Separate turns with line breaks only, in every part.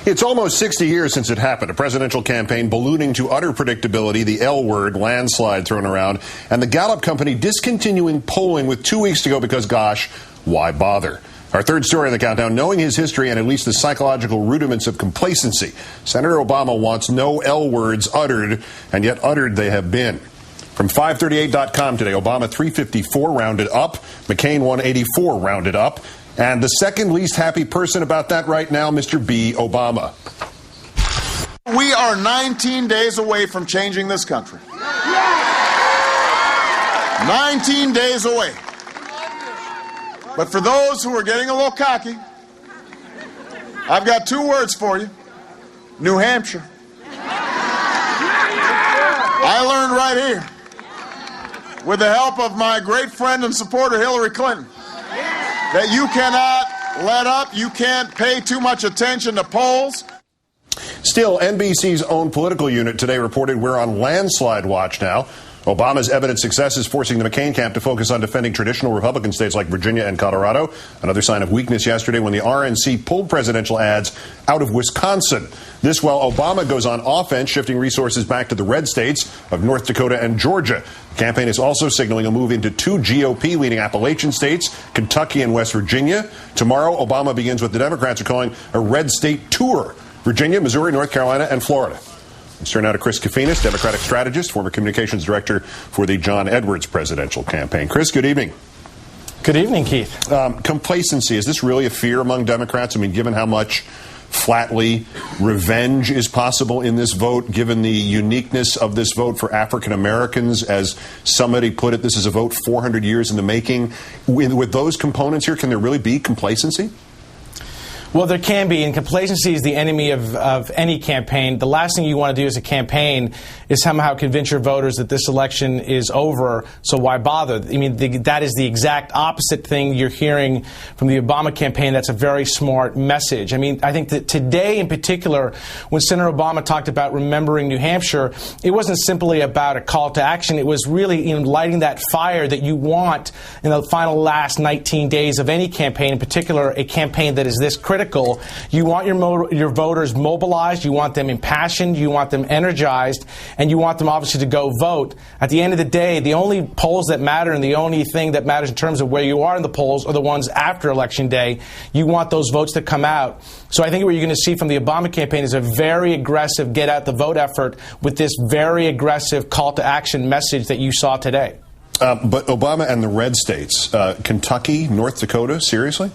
It's almost 60 years since it happened, a presidential campaign ballooning to utter predictability, the L word, landslide thrown around, and the Gallup company discontinuing polling with 2 weeks to go because, gosh, why bother? Our third story in the countdown, knowing his history and at least the psychological rudiments of complacency. Senator Obama wants no L words uttered, and yet uttered they have been. From 538.com today, Obama 354 rounded up, McCain 184 rounded up, and the second least happy person about that right now, Mr. B. Obama.
We are 19 days away from changing this country. 19 days away. But for those who are getting a little cocky, I've got 2 words for you. New Hampshire. I learned right here, with the help of my great friend and supporter Hillary Clinton, that you cannot let up, you can't pay too much attention to polls.
Still, NBC's own political unit today reported we're on landslide watch now. Obama's evident success is forcing the McCain camp to focus on defending traditional Republican states like Virginia and Colorado. Another sign of weakness yesterday when the RNC pulled presidential ads out of Wisconsin. This while Obama goes on offense, shifting resources back to the red states of North Dakota and Georgia. The campaign is also signaling a move into 2 GOP-leading Appalachian states, Kentucky and West Virginia. Tomorrow, Obama begins what the Democrats are calling a red state tour: Virginia, Missouri, North Carolina, and Florida. Let's turn now to Chris Kofinas, Democratic strategist, former communications director for the John Edwards presidential campaign. Chris, good evening.
Good evening, Keith.
Complacency, is this really a fear among Democrats? I mean, given how much flatly revenge is possible in this vote, given the uniqueness of this vote for African Americans, as somebody put it, this is a vote 400 years in the making. With those components here, can there really be complacency?
Well, there can be, and complacency is the enemy of any campaign. The last thing you want to do as a campaign is somehow convince your voters that this election is over, so why bother? I mean, that is the exact opposite thing you're hearing from the Obama campaign. That's a very smart message. I mean, I think that today in particular, when Senator Obama talked about remembering New Hampshire, it wasn't simply about a call to action. It was really lighting that fire that you want in the final last 19 days of any campaign, in particular a campaign that is this critical. You want your voters mobilized, you want them impassioned, you want them energized, and you want them obviously to go vote. At the end of the day, the only polls that matter and the only thing that matters in terms of where you are in the polls are the ones after Election Day. You want those votes to come out. So I think what you're going to see from the Obama campaign is a very aggressive get out the vote effort with this very aggressive call to action message that you saw today.
But Obama and the red states, Kentucky, North Dakota, seriously?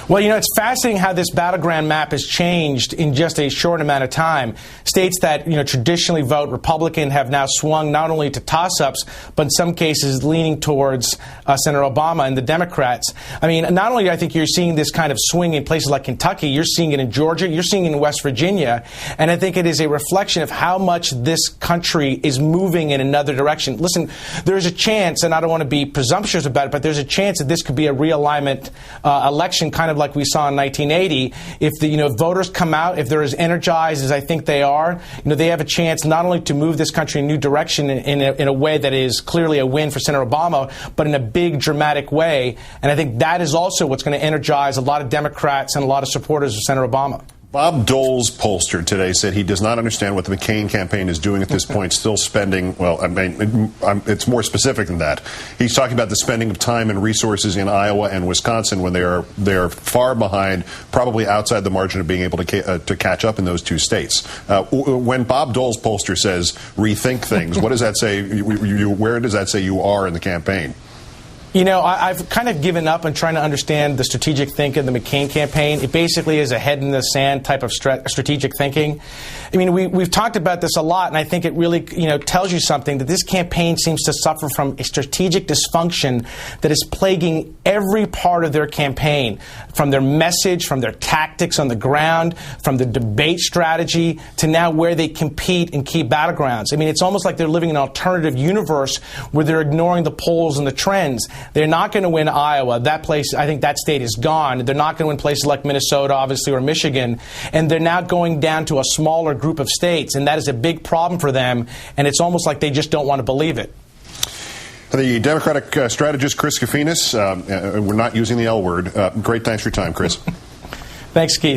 Well, it's fascinating how this battleground map has changed in just a short amount of time. States that, traditionally vote Republican have now swung not only to toss-ups, but in some cases leaning towards Senator Obama and the Democrats. I mean, not only I think you're seeing this kind of swing in places like Kentucky, you're seeing it in Georgia, you're seeing it in West Virginia, and I think it is a reflection of how much this country is moving in another direction. Listen, there's a chance, and I don't want to be presumptuous about it, but there's a chance that this could be a realignment election, kind of like we saw in 1980. If the voters come out, if they're as energized as I think they are, they have a chance not only to move this country in a new direction in a way that is clearly a win for Senator Obama, but in a big, dramatic way. And I think that is also what's going to energize a lot of Democrats and a lot of supporters of Senator Obama.
Bob Dole's pollster today said he does not understand what the McCain campaign is doing at this point, still spending, well, I mean, it's more specific than that. He's talking about the spending of time and resources in Iowa and Wisconsin when they are far behind, probably outside the margin of being able to catch up in those 2 states. When Bob Dole's pollster says rethink things, what does that say? Where does that say you are in the campaign?
I've kind of given up on trying to understand the strategic thinking of the McCain campaign. It basically is a head in the sand type of strategic thinking. I mean, we've talked about this a lot, and I think it really, tells you something, that this campaign seems to suffer from a strategic dysfunction that is plaguing every part of their campaign, from their message, from their tactics on the ground, from the debate strategy, to now where they compete in key battlegrounds. I mean, it's almost like they're living in an alternative universe where they're ignoring the polls and the trends. They're not going to win Iowa. That place, I think that state is gone. They're not going to win places like Minnesota, obviously, or Michigan. And they're now going down to a smaller group of states. And that is a big problem for them. And it's almost like they just don't want to believe it.
The Democratic strategist, Chris Kofinas, we're not using the L word. Great. Thanks for your time, Chris.
Thanks, Keith.